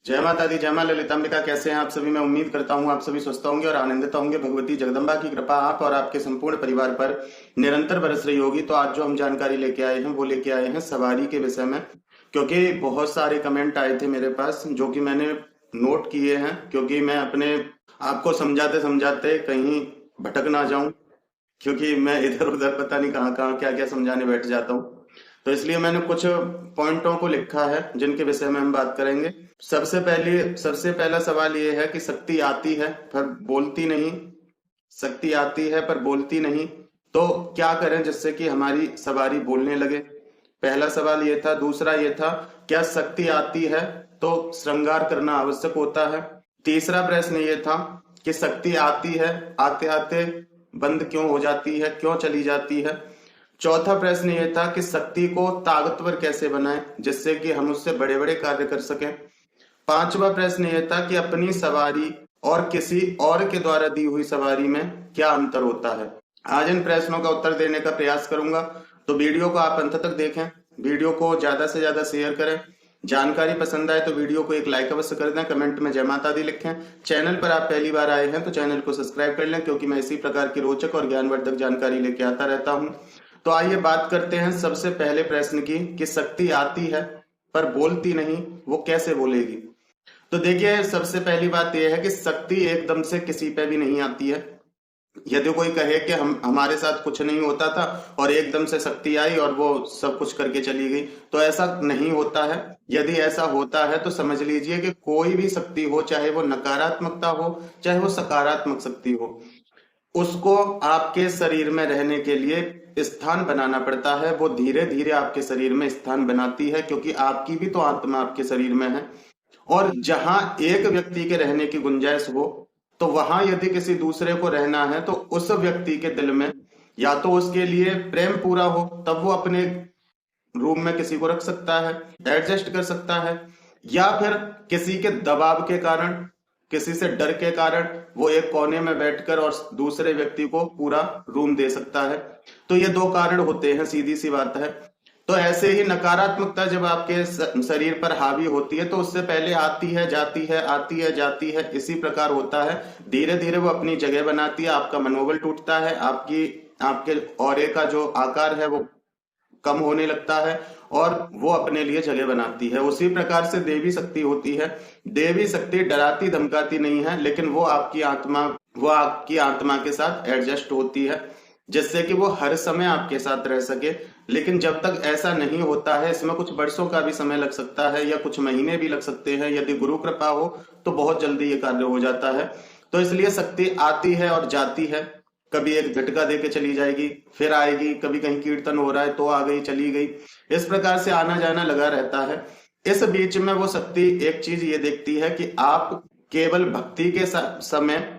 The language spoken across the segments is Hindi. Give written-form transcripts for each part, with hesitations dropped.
जय माता दी, जय मां ललितांबिका। कैसे हैं आप सभी? मैं उम्मीद करता हूं आप सभी स्वस्थ होंगे और आनंदित होंगे। भगवती जगदम्बा की कृपा आप और आपके संपूर्ण परिवार पर निरंतर बरस रही होगी। तो आज जो हम जानकारी लेके आए हैं वो लेके आए हैं सवारी के विषय में, क्योंकि बहुत सारे कमेंट आए थे मेरे पास जो कि मैंने नोट किए हैं, क्योंकि मैं अपने आपको समझाते समझाते कहीं भटक ना जाऊं, क्योंकि मैं इधर उधर पता नहीं कहाँ कहाँ क्या क्या समझाने बैठ जाता हूँ। तो इसलिए मैंने कुछ पॉइंटों को लिखा है जिनके विषय में हम बात करेंगे। सबसे पहला सवाल ये है कि शक्ति आती है पर बोलती नहीं। शक्ति आती है पर बोलती नहीं, तो क्या करें जिससे कि हमारी सवारी बोलने लगे? पहला सवाल ये था। दूसरा ये था, क्या शक्ति आती है तो श्रृंगार करना आवश्यक होता है? तीसरा प्रश्न ये था कि शक्ति आती है, आते आते बंद क्यों हो जाती है, क्यों चली जाती है? चौथा प्रश्न ये था कि शक्ति को ताकतवर कैसे बनाएं जिससे कि हम उससे बड़े बड़े कार्य कर सकें? पांचवा प्रश्न ये था कि अपनी सवारी और किसी और के द्वारा दी हुई सवारी में क्या अंतर होता है? आज इन प्रश्नों का उत्तर देने का प्रयास करूंगा, तो वीडियो को आप अंत तक देखें। वीडियो को ज्यादा से ज्यादा शेयर करें। जानकारी पसंद आए तो वीडियो को एक लाइक अवश्य कर दें। कमेंट में जय माता दी लिखें। चैनल पर आप पहली बार आए हैं तो चैनल को सब्सक्राइब कर लें, क्योंकि मैं इसी प्रकार की रोचक और ज्ञानवर्धक जानकारी लेके आता रहता हूं। तो आइए बात करते हैं सबसे पहले प्रश्न की कि शक्ति आती है पर बोलती नहीं, वो कैसे बोलेगी? तो देखिए, सबसे पहली बात यह है कि शक्ति एकदम से किसी पे भी नहीं आती है। यदि कोई कहे कि हम हमारे साथ कुछ नहीं होता था और एकदम से शक्ति आई और वो सब कुछ करके चली गई, तो ऐसा नहीं होता है। यदि ऐसा होता है तो समझ लीजिए कि कोई भी शक्ति हो, चाहे वो नकारात्मकता हो चाहे वो सकारात्मक शक्ति हो, उसको आपके शरीर में रहने के लिए स्थान बनाना पड़ता है। वो धीरे धीरे आपके शरीर में स्थान बनाती है, क्योंकि आपकी भी तो आत्मा आपके शरीर में है। और जहां एक व्यक्ति के रहने की गुंजाइश हो, तो वहां यदि किसी दूसरे को रहना है तो उस व्यक्ति के दिल में या तो उसके लिए प्रेम पूरा हो, तब वो अपने रूम में किसी को रख सकता है, एडजस्ट कर सकता है। या फिर किसी के दबाव के कारण, किसी से डर के कारण वो एक कोने में बैठकर और दूसरे व्यक्ति को पूरा रूम दे सकता है। तो ये दो कारण होते हैं, सीधी सी बात है। तो ऐसे ही नकारात्मकता जब आपके शरीर पर हावी होती है तो उससे पहले आती है जाती है, आती है जाती है, इसी प्रकार होता है। धीरे धीरे वो अपनी जगह बनाती है, आपका मनोबल टूटता है, आपकी आपके ऑरे का जो आकार है वो कम होने लगता है और वो अपने लिए जगह बनाती है। उसी प्रकार से देवी शक्ति होती है। देवी शक्ति डराती धमकाती नहीं है, लेकिन वो आपकी आत्मा के साथ एडजस्ट होती है, जिससे कि वो हर समय आपके साथ रह सके। लेकिन जब तक ऐसा नहीं होता है, इसमें कुछ वर्षों का भी समय लग सकता है या कुछ महीने भी लग सकते हैं। यदि गुरु कृपा हो तो बहुत जल्दी ये कार्य हो जाता है। तो इसलिए शक्ति आती है और जाती है। कभी एक झटका दे के चली जाएगी, फिर आएगी, कभी कहीं कीर्तन हो रहा है तो आ गई, चली गई। इस प्रकार से आना जाना लगा रहता है। इस बीच में वो शक्ति एक चीज ये देखती है कि आप केवल भक्ति के समय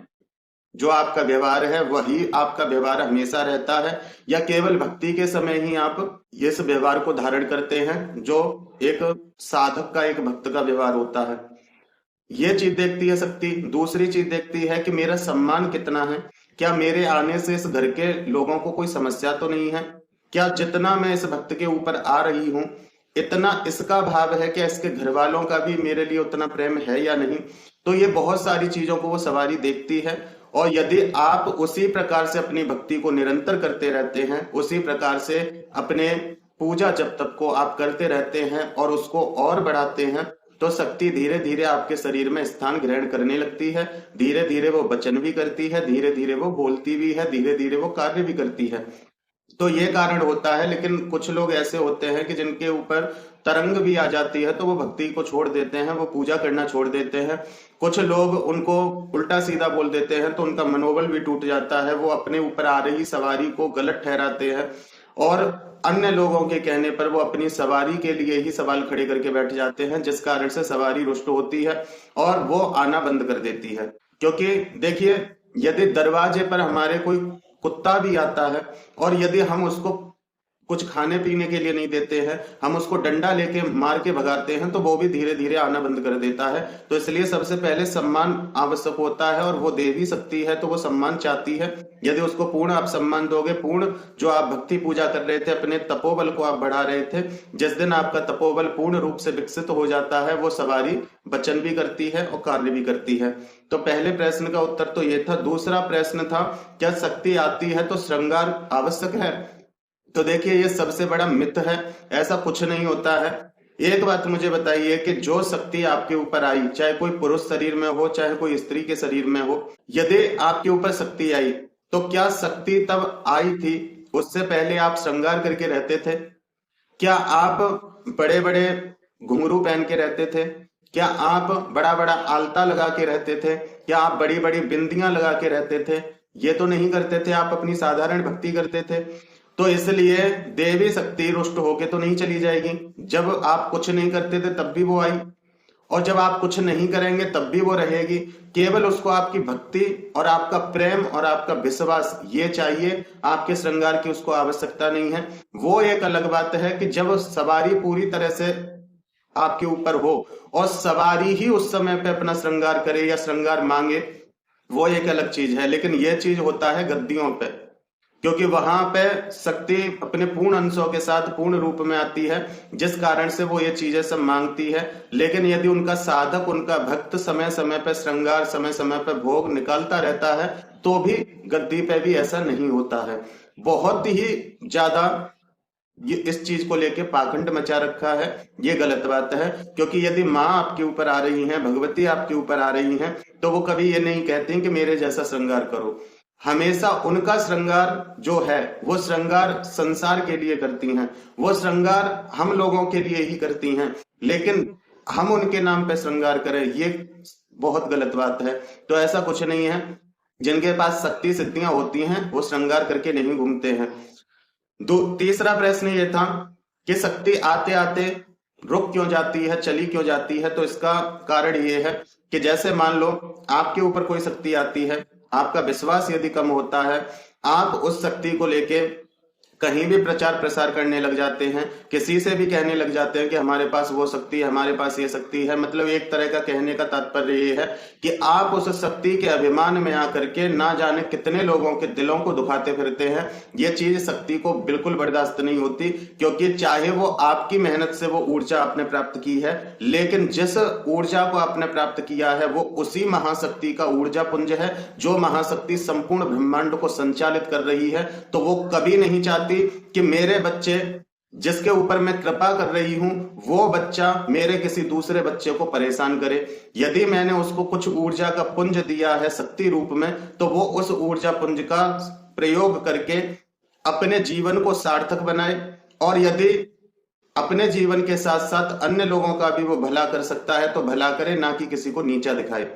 जो आपका व्यवहार है वही आपका व्यवहार हमेशा रहता है, या केवल भक्ति के समय ही आप इस व्यवहार को धारण करते हैं जो एक साधक का, एक भक्त का व्यवहार होता है। ये चीज देखती है शक्ति। दूसरी चीज देखती है कि मेरा सम्मान कितना है, क्या मेरे आने से इस घर के लोगों को कोई समस्या तो नहीं है, क्या जितना मैं इस भक्त के ऊपर आ रही हूं इतना इसका भाव है, क्या इसके घर वालों का भी मेरे लिए उतना प्रेम है या नहीं। तो ये बहुत सारी चीजों को वो सवारी देखती है। और यदि आप उसी प्रकार से अपनी भक्ति को निरंतर करते रहते हैं, उसी प्रकार से अपने पूजा जब तक को आप करते रहते हैं और उसको और बढ़ाते हैं, तो शक्ति धीरे धीरे आपके शरीर में स्थान ग्रहण करने लगती है। धीरे धीरे वो वचन भी करती है, धीरे धीरे वो बोलती भी है, धीरे धीरे वो कार्य भी करती है। तो ये कारण होता है। लेकिन कुछ लोग ऐसे होते हैं कि जिनके ऊपर तरंग भी आ जाती है तो वो भक्ति को छोड़ देते हैं, वो पूजा करना छोड़ देते हैं। कुछ लोग उनको उल्टा सीधा बोल देते हैं तो उनका मनोबल भी टूट जाता है, वो अपने ऊपर आ रही सवारी को गलत ठहराते हैं और अन्य लोगों के कहने पर वो अपनी सवारी के लिए ही सवाल खड़े करके बैठ जाते हैं, जिस कारण से सवारी रुष्ट होती है और वो आना बंद कर देती है। क्योंकि देखिए, यदि दरवाजे पर हमारे कोई कुत्ता भी आता है और यदि हम उसको कुछ खाने पीने के लिए नहीं देते हैं, हम उसको डंडा लेके मार के भगाते हैं, तो वो भी धीरे धीरे आना बंद कर देता है। तो इसलिए सबसे पहले सम्मान आवश्यक होता है, और वो दे भी सकती है तो वो सम्मान चाहती है। यदि उसको पूर्ण आप सम्मान दोगे, पूर्ण जो आप भक्ति पूजा कर रहे थे, अपने तपोबल को आप बढ़ा रहे थे, जिस दिन आपका तपोबल पूर्ण रूप से विकसित हो जाता है, वो सवारी वचन भी करती है और कार्य भी करती है। तो पहले प्रश्न का उत्तर तो ये था। दूसरा प्रश्न था, क्या शक्ति आती है तो श्रृंगार आवश्यक है? तो देखिए, ये सबसे बड़ा मिथ है, ऐसा कुछ नहीं होता है। एक बात मुझे बताइए कि जो शक्ति आपके ऊपर आई, चाहे कोई पुरुष शरीर में हो, चाहे कोई स्त्री के शरीर में हो, यदि आपके ऊपर शक्ति आई, तो क्या शक्ति तब आई थी, उससे पहले आप श्रृंगार करके रहते थे? क्या आप बड़े बड़े घुंघरू पहन के रहते थे? क्या आप बड़ा बड़ा आलता लगा के रहते थे? क्या आप बड़ी बड़ी बिंदियां लगा के रहते थे? ये तो नहीं करते थे, आप अपनी साधारण भक्ति करते थे। तो इसलिए देवी शक्ति रुष्ट होके तो नहीं चली जाएगी। जब आप कुछ नहीं करते थे तब भी वो आई, और जब आप कुछ नहीं करेंगे तब भी वो रहेगी। केवल उसको आपकी भक्ति और आपका प्रेम और आपका विश्वास ये चाहिए, आपके श्रृंगार की उसको आवश्यकता नहीं है। वो एक अलग बात है कि जब सवारी पूरी तरह से आपके ऊपर हो और सवारी ही उस समय पे अपना श्रृंगार करे या श्रृंगार मांगे, वो एक अलग चीज है। लेकिन यह चीज होता है गद्दियों पे, क्योंकि वहां पे शक्ति अपने पूर्ण अंशों के साथ पूर्ण रूप में आती है, जिस कारण से वो ये चीजें सब मांगती है। लेकिन यदि उनका साधक, उनका भक्त समय समय पे श्रृंगार, समय समय पे भोग निकालता रहता है, तो भी गद्दी पे भी ऐसा नहीं होता है। बहुत ही ज्यादा ये इस चीज को लेके पाखंड मचा रखा है, ये गलत बात है। क्योंकि यदि माँ आपके ऊपर आ रही है, भगवती आपके ऊपर आ रही है, तो वो कभी ये नहीं कहती कि मेरे जैसा श्रृंगार करो। हमेशा उनका श्रृंगार जो है वो श्रृंगार संसार के लिए करती हैं, वो श्रृंगार हम लोगों के लिए ही करती हैं। लेकिन हम उनके नाम पे श्रृंगार करें, ये बहुत गलत बात है। तो ऐसा कुछ नहीं है। जिनके पास शक्ति सिद्धियां होती हैं वो श्रृंगार करके नहीं घूमते हैं। तीसरा प्रश्न ये था कि शक्ति आते आते रुक क्यों जाती है, चली क्यों जाती है? तो इसका कारण ये है कि जैसे मान लो आपके ऊपर कोई शक्ति आती है, आपका विश्वास यदि कम होता है, आप उस शक्ति को लेके कहीं भी प्रचार प्रसार करने लग जाते हैं, किसी से भी कहने लग जाते हैं कि हमारे पास वो शक्ति है, हमारे पास ये शक्ति है। मतलब एक तरह का कहने का तात्पर्य ये है कि आप उस शक्ति के अभिमान में आकर के ना जाने कितने लोगों के दिलों को दुखाते फिरते हैं। ये चीज शक्ति को बिल्कुल बर्दाश्त नहीं होती, क्योंकि चाहे वो आपकी मेहनत से वो ऊर्जा आपने प्राप्त की है, लेकिन जिस ऊर्जा को आपने प्राप्त किया है वो उसी महाशक्ति का ऊर्जा पुंज है, जो महाशक्ति संपूर्ण ब्रह्मांड को संचालित कर रही है। तो वो कभी नहीं चाहती कि मेरे बच्चे, जिसके ऊपर मैं कृपा कर रही हूं, वो बच्चा मेरे किसी दूसरे बच्चे को परेशान करे। यदि मैंने उसको कुछ ऊर्जा का पुंज दिया है शक्ति रूप में, तो वो उस ऊर्जा पुंज का प्रयोग करके अपने जीवन को सार्थक बनाए, और यदि अपने जीवन के साथ साथ अन्य लोगों का भी वो भला कर सकता है तो भला करे, ना कि किसी को नीचा दिखाए।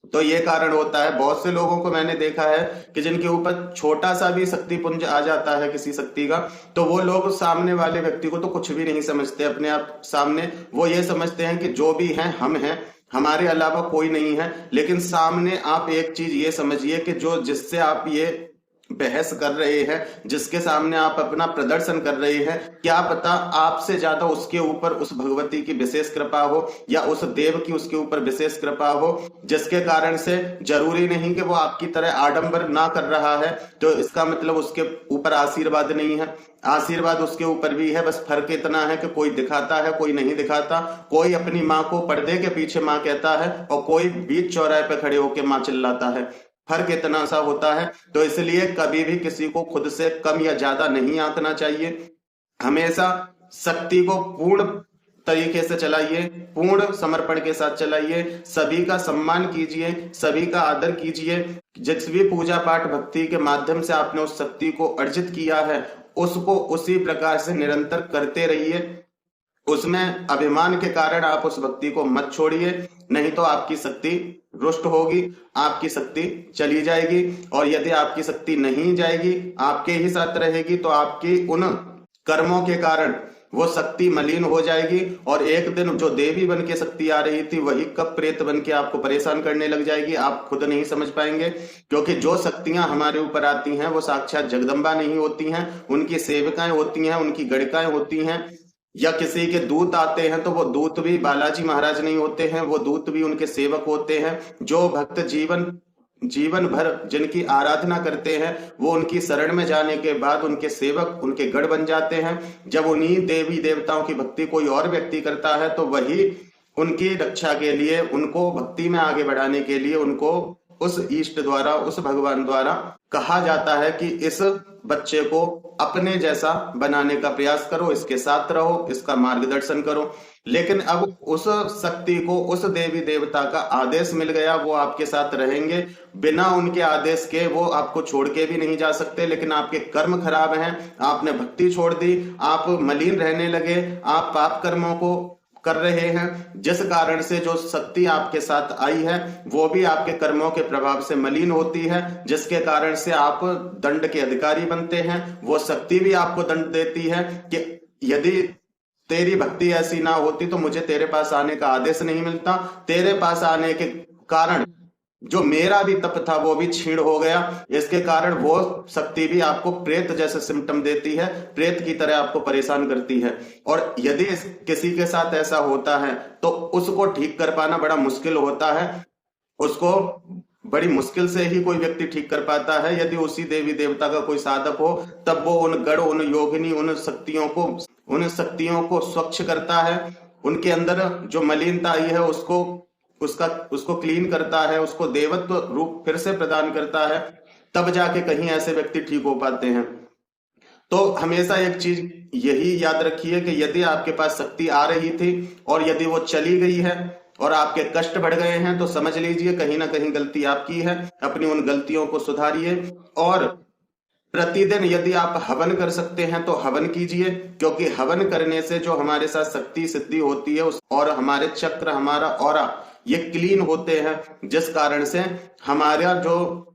तो ये कारण होता है। बहुत से लोगों को मैंने देखा है कि जिनके ऊपर छोटा सा भी शक्ति पुंज आ जाता है किसी शक्ति का, तो वो लोग सामने वाले व्यक्ति को तो कुछ भी नहीं समझते अपने आप सामने। वो ये समझते हैं कि जो भी हैं हम हैं, हमारे अलावा कोई नहीं है। लेकिन सामने आप एक चीज ये समझिए कि जो जिससे आप ये बहस कर रहे हैं, जिसके सामने आप अपना प्रदर्शन कर रहे हैं, क्या पता आपसे ज्यादा उसके ऊपर उस भगवती की विशेष कृपा हो, या उस देव की उसके ऊपर विशेष कृपा हो, जिसके कारण से जरूरी नहीं कि वो आपकी तरह आडंबर ना कर रहा है, तो इसका मतलब उसके ऊपर आशीर्वाद नहीं है। आशीर्वाद उसके ऊपर भी है, बस फर्क इतना है कि कोई दिखाता है, कोई नहीं दिखाता। कोई अपनी माँ को पर्दे के पीछे माँ कहता है और कोई बीच चौराहे पे खड़े होकर माँ चिल्लाता है। फर्क इतना सा होता है। तो इसलिए कभी भी किसी को खुद से कम या ज्यादा नहीं आंकना चाहिए। हमेशा शक्ति को पूर्ण तरीके से चलाइए, पूर्ण समर्पण के साथ चलाइए, सभी का सम्मान कीजिए, सभी का आदर कीजिए। जिस भी पूजा पाठ भक्ति के माध्यम से आपने उस शक्ति को अर्जित किया है, उसको उसी प्रकार से निरंतर करते रहिए। उसमें अभिमान के कारण आप उस भक्ति को मत छोड़िए, नहीं तो आपकी शक्ति रुष्ट होगी, आपकी शक्ति चली जाएगी। और यदि आपकी शक्ति नहीं जाएगी, आपके ही साथ रहेगी, तो आपकी उन कर्मों के कारण वो शक्ति मलिन हो जाएगी और एक दिन जो देवी बन के शक्ति आ रही थी वही कब प्रेत बन के आपको परेशान करने लग जाएगी, आप खुद नहीं समझ पाएंगे। क्योंकि जो शक्तियां हमारे ऊपर आती हैं वो साक्षात जगदम्बा नहीं होती हैं, उनकी सेविकाएं होती हैं, उनकी गणिकाएं होती हैं। या किसी के दूत आते हैं तो वो दूत भी बालाजी महाराज नहीं होते हैं, वो दूत भी उनके सेवक होते हैं। जो भक्त जीवन भर जिनकी आराधना करते हैं वो उनकी शरण में जाने के बाद उनके सेवक, उनके गढ़ बन जाते हैं। जब उन्हीं देवी देवताओं की भक्ति कोई और व्यक्ति करता है तो वही उनकी रक्षा के लिए, उनको भक्ति में आगे बढ़ाने के लिए उनको उस इष्ट द्वारा, उस भगवान द्वारा कहा जाता है कि इस बच्चे को अपने जैसा बनाने का प्रयास करो, इसके साथ रहो, इसका मार्गदर्शन करो। लेकिन अब उस शक्ति को, उस देवी देवता का आदेश मिल गया, वो आपके साथ रहेंगे। बिना उनके आदेश के वो आपको छोड़ के भी नहीं जा सकते। लेकिन आपके कर्म खराब हैं, आपने भक्ति छोड़ दी, आप मलिन रहने लगे, आप पाप कर्मों को कर रहे हैं, जिस कारण से जो शक्ति आपके साथ आई है वो भी आपके कर्मों के प्रभाव से मलिन होती है, जिसके कारण से आप दंड के अधिकारी बनते हैं। वो शक्ति भी आपको दंड देती है कि यदि तेरी भक्ति ऐसी ना होती तो मुझे तेरे पास आने का आदेश नहीं मिलता। तेरे पास आने के कारण जो मेरा भी तप था वो भी छीण हो गया। इसके कारण वो शक्ति भी आपको प्रेत जैसे सिम्टम देती है, प्रेत की तरह आपको परेशान करती है। और यदि किसी के साथ ऐसा होता है तो उसको ठीक कर पाना बड़ा मुश्किल होता है। उसको बड़ी मुश्किल से ही कोई व्यक्ति ठीक कर पाता है। यदि उसी देवी देवता का कोई साधक हो तब वो उन गढ़, उन योगिनी, उन शक्तियों को स्वच्छ करता है, उनके अंदर जो मलिनता आई है उसको क्लीन करता है, उसको देवत्व रूप फिर से प्रदान करता है, तब जाके कहीं ऐसे व्यक्ति ठीक हो पाते हैं। तो हमेशा एक चीज यही याद रखिए कि यदि आपके पास शक्ति आ रही थी और यदि वो चली गई है और आपके कष्ट बढ़ गए हैं तो समझ लीजिए कहीं ना कहीं गलती आपकी है। अपनी उन गलतियों को सुधारिए और प्रतिदिन यदि आप हवन कर सकते हैं तो हवन कीजिए, क्योंकि हवन करने से जो हमारे साथ शक्ति सिद्धि होती है और हमारे चक्र, हमारा ऑरा ये क्लीन होते हैं, जिस कारण से हमारा जो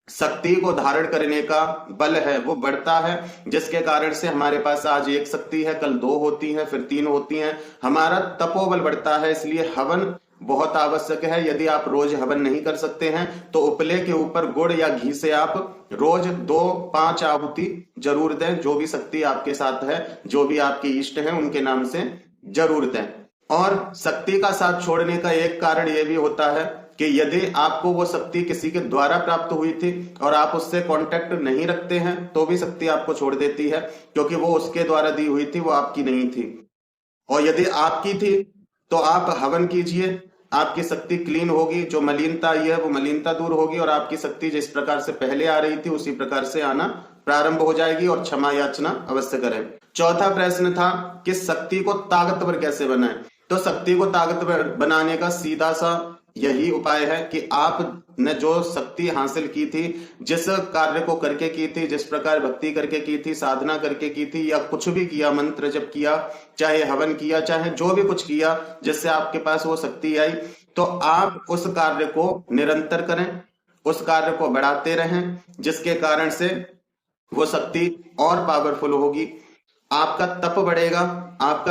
शक्ति को धारण करने का बल है वो बढ़ता है, जिसके कारण से हमारे पास आज एक शक्ति है, कल 2 होती है, फिर 3 होती हैं, हमारा तपोबल बढ़ता है। इसलिए हवन बहुत आवश्यक है। यदि आप रोज हवन नहीं कर सकते हैं तो उपले के ऊपर गुड़ या घी से आप रोज 2-5 आहुति जरूर दें। जो भी शक्ति आपके साथ है, जो भी आपके इष्ट हैं, उनके नाम से जरूर दें। और शक्ति का साथ छोड़ने का एक कारण यह भी होता है कि यदि आपको वो शक्ति किसी के द्वारा प्राप्त हुई थी और आप उससे कांटेक्ट नहीं रखते हैं तो भी शक्ति आपको छोड़ देती है, क्योंकि वो उसके द्वारा दी हुई थी, वो आपकी नहीं थी। और यदि आपकी थी तो आप हवन कीजिए, आपकी शक्ति क्लीन होगी, जो मलिनता आई है वो मलिनता दूर होगी और आपकी शक्ति जिस प्रकार से पहले आ रही थी उसी प्रकार से आना प्रारंभ हो जाएगी। और क्षमा याचना अवश्य करें। चौथा प्रश्न था कि शक्ति को ताकतवर कैसे बनाएं। तो शक्ति को ताकतवर बनाने का सीधा सा यही उपाय है कि आपने जो शक्ति हासिल की थी, जिस कार्य को करके की थी, जिस प्रकार भक्ति करके की थी, साधना करके की थी, या कुछ भी किया, मंत्र जप किया, चाहे हवन किया, चाहे जो भी कुछ किया जिससे आपके पास वो शक्ति आई, तो आप उस कार्य को निरंतर करें, उस कार्य को बढ़ाते रहें, जिसके कारण से वो शक्ति और पावरफुल होगी। आपका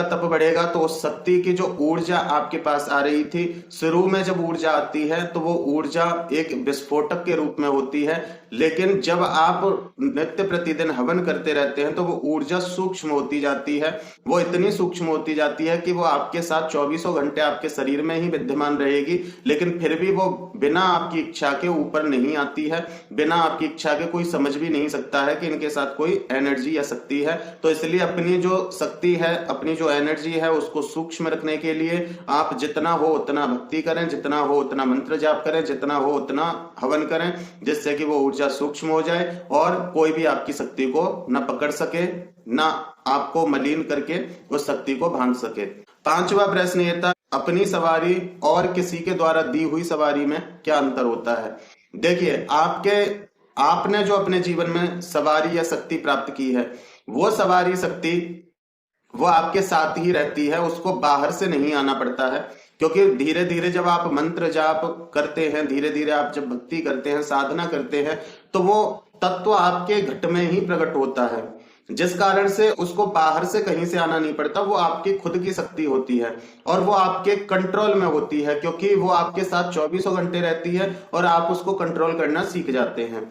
तप बढ़ेगा तो उस शक्ति की जो ऊर्जा आपके पास आ रही थी, शुरू में जब ऊर्जा आती है तो वो ऊर्जा एक विस्फोटक के रूप में होती है, लेकिन जब आप नित्य प्रतिदिन हवन करते रहते हैं तो वो ऊर्जा सूक्ष्म होती जाती है। वो इतनी सूक्ष्म होती जाती है कि वो आपके साथ 24 घंटे आपके शरीर में ही विद्यमान रहेगी, लेकिन फिर भी वो बिना आपकी इच्छा के ऊपर नहीं आती है। बिना आपकी इच्छा के कोई समझ भी नहीं सकता है कि इनके साथ कोई एनर्जी या शक्ति है। तो इसलिए अपनी जो शक्ति है, अपनी जो एनर्जी है, उसको सूक्ष्म रखने के लिए आप जितना हो उतना भक्ति करें, जितना हो उतना मंत्र जाप करें, जितना हो उतना हवन करें, जिससे कि वो ऊर्जा सूक्ष्म हो जाए और कोई भी आपकी शक्ति को न पकड़ सके, न आपको मलिन करके उस शक्ति को भांग सके। 5वां प्रश्न ये था, अपनी सवारी और किसी के द्वारा दी हुई सवारी में क्या अंतर होता है। देखिए, आपने जो अपने जीवन में सवारी या शक्ति प्राप्त की है, वो सवारी शक्ति वो आपके साथ ही रहती है, उसको बाहर से नहीं आना पड़ता है। क्योंकि धीरे धीरे जब आप मंत्र जाप करते हैं, धीरे धीरे आप जब भक्ति करते हैं, साधना करते हैं, तो वो तत्व आपके घट में ही प्रकट होता है। जिस कारण से उसको बाहर से कहीं से आना नहीं पड़ता। वो आपकी खुद की शक्ति होती है और वो आपके कंट्रोल में होती है, क्योंकि वो आपके साथ 24 घंटे रहती है और आप उसको कंट्रोल करना सीख जाते हैं।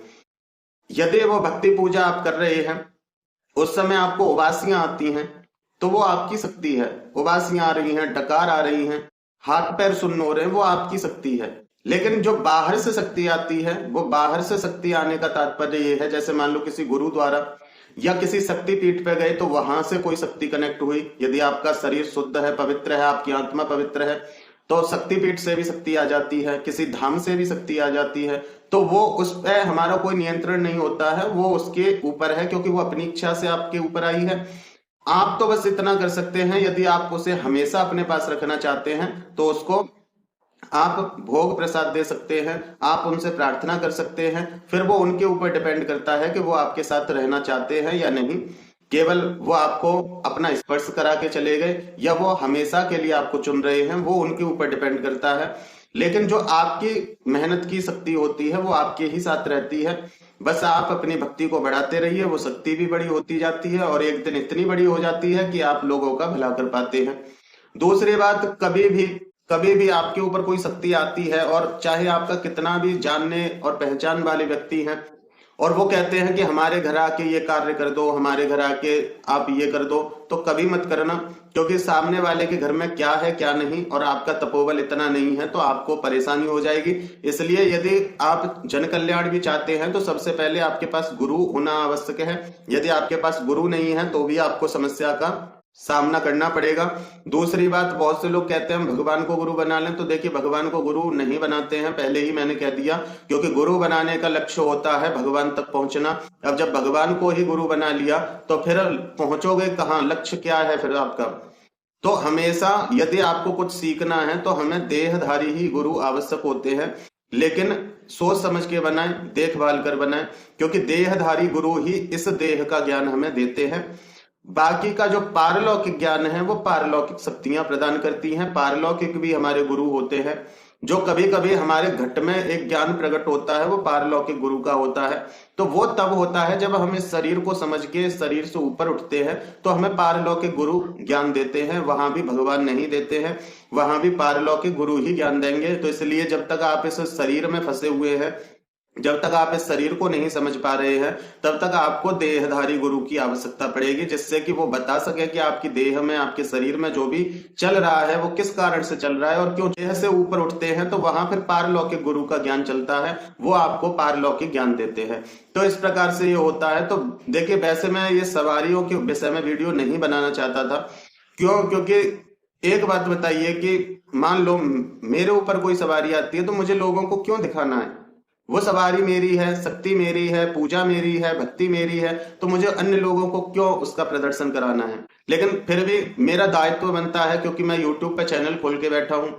यदि वो भक्ति पूजा आप कर रहे हैं, उस समय आपको उबासियां आती हैं, तो वो आपकी शक्ति है। उबासियां आ रही हैं, डकार आ रही हैं, हाथ पैर सुन्न हो रहे हैं, वो आपकी शक्ति है। लेकिन जो बाहर से शक्ति आती है, वो बाहर से शक्ति आने का तात्पर्य ये है, जैसे मान लो किसी गुरु द्वारा या किसी शक्ति पीठ पे गए तो वहां से कोई शक्ति कनेक्ट हुई। यदि आपका शरीर शुद्ध है, पवित्र है, आपकी आत्मा पवित्र है, तो शक्तिपीठ से भी शक्ति आ जाती है, किसी धाम से भी शक्ति आ जाती है। तो वो उस पर हमारा कोई नियंत्रण नहीं होता है, वो उसके ऊपर है, क्योंकि वो अपनी इच्छा से आपके ऊपर आई है। आप तो बस इतना कर सकते हैं, यदि आप उसे हमेशा अपने पास रखना चाहते हैं तो उसको आप भोग प्रसाद दे सकते हैं, आप उनसे प्रार्थना कर सकते हैं। फिर वो उनके ऊपर डिपेंड करता है कि वो आपके साथ रहना चाहते हैं या नहीं। केवल वो आपको अपना स्पर्श करा के चले गए या वो हमेशा के लिए आपको चुन रहे हैं, वो उनके ऊपर डिपेंड करता है। लेकिन जो आपकी मेहनत की शक्ति होती है वो आपके ही साथ रहती है। बस आप अपनी भक्ति को बढ़ाते रहिए, वो शक्ति भी बड़ी होती जाती है और एक दिन इतनी बड़ी हो जाती है कि आप लोगों का भला कर पाते हैं। दूसरी बात, कभी भी आपके ऊपर कोई शक्ति आती है और चाहे आपका कितना भी जानने और पहचान वाले व्यक्ति हैं और वो कहते हैं कि हमारे घर आके ये कार्य कर दो, हमारे घर आके आप ये कर दो, तो कभी मत करना, क्योंकि सामने वाले के घर में क्या है क्या नहीं और आपका तपोबल इतना नहीं है तो आपको परेशानी हो जाएगी। इसलिए यदि आप जन कल्याण भी चाहते हैं तो सबसे पहले आपके पास गुरु होना आवश्यक है। यदि आपके पास गुरु नहीं है तो भी आपको समस्या का सामना करना पड़ेगा। दूसरी बात, बहुत से लोग कहते हैं हम भगवान को गुरु बना लें, तो देखिए भगवान को गुरु नहीं बनाते हैं, पहले ही मैंने कह दिया, क्योंकि गुरु बनाने का लक्ष्य होता है भगवान तक पहुंचना। अब जब भगवान को ही गुरु बना लिया तो फिर पहुंचोगे कहाँ, लक्ष्य क्या है फिर आपका। तो हमेशा यदि आपको कुछ सीखना है तो हमें देहधारी ही गुरु आवश्यक होते हैं, लेकिन सोच समझ के बनाएं, देखभाल कर बनाएं, क्योंकि देहधारी गुरु ही इस देह का ज्ञान हमें देते हैं। बाकी का जो पारलौकिक ज्ञान है वो पारलौकिक शक्तियां प्रदान करती हैं। पारलौकिक भी हमारे गुरु होते हैं। जो कभी कभी हमारे घट में एक ज्ञान प्रकट होता है वो पारलौकिक गुरु का होता है। तो वो तब होता है जब हम इस शरीर को समझ के शरीर से ऊपर उठते हैं तो हमें पारलौकिक गुरु ज्ञान देते हैं। वहां भी भगवान नहीं देते हैं, वहां भी पारलौकिक गुरु ही ज्ञान देंगे। तो इसलिए जब तक आप इस शरीर में फंसे हुए हैं, जब तक आप इस शरीर को नहीं समझ पा रहे हैं, तब तक आपको देहधारी गुरु की आवश्यकता पड़ेगी, जिससे कि वो बता सके कि आपकी देह में, आपके शरीर में जो भी चल रहा है वो किस कारण से चल रहा है और क्यों। देह से ऊपर उठते हैं तो वहां फिर पारलौकिक गुरु का ज्ञान चलता है, वो आपको पारलौकिक ज्ञान देते हैं। तो इस प्रकार से ये होता है। तो देखिए, वैसे मैं ये सवारियों के विषय में वीडियो नहीं बनाना चाहता था। क्यों? क्योंकि एक बात बताइए कि मान लो मेरे ऊपर कोई सवारी आती है तो मुझे लोगों को क्यों दिखाना है? वो सवारी मेरी है, शक्ति मेरी है, पूजा मेरी है, भक्ति मेरी है, तो मुझे अन्य लोगों को क्यों उसका प्रदर्शन कराना है? लेकिन फिर भी मेरा दायित्व बनता है, क्योंकि मैं यूट्यूब पे चैनल खोल के बैठा हूं।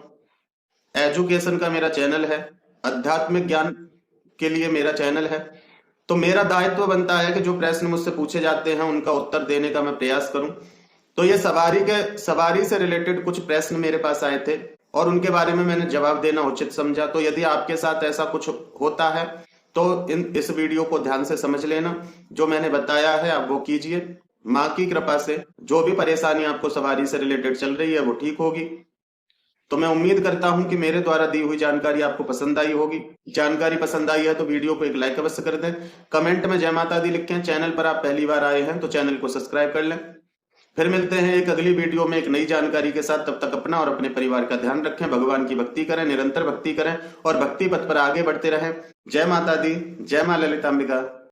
एजुकेशन का मेरा चैनल है, आध्यात्मिक ज्ञान के लिए मेरा चैनल है। तो मेरा दायित्व बनता है कि जो प्रश्न मुझसे पूछे जाते हैं उनका उत्तर देने का मैं प्रयास करूं। तो ये सवारी से रिलेटेड कुछ प्रश्न मेरे पास आए थे और उनके बारे में मैंने जवाब देना उचित समझा। तो यदि आपके साथ ऐसा कुछ होता है तो इस वीडियो को ध्यान से समझ लेना। जो मैंने बताया है आप वो कीजिए। माँ की कृपा से जो भी परेशानी आपको सवारी से रिलेटेड चल रही है वो ठीक होगी। तो मैं उम्मीद करता हूं कि मेरे द्वारा दी हुई जानकारी आपको पसंद आई होगी। जानकारी पसंद आई है तो वीडियो को एक लाइक अवश्य कर दें। कमेंट में जय माता दी लिखें। चैनल पर आप पहली बार आए हैं तो चैनल को सब्सक्राइब कर लें। फिर मिलते हैं एक अगली वीडियो में एक नई जानकारी के साथ। तब तक अपना और अपने परिवार का ध्यान रखें, भगवान की भक्ति करें, निरंतर भक्ति करें और भक्ति पथ पर आगे बढ़ते रहें। जय माता दी, जय मां ललितांबिका।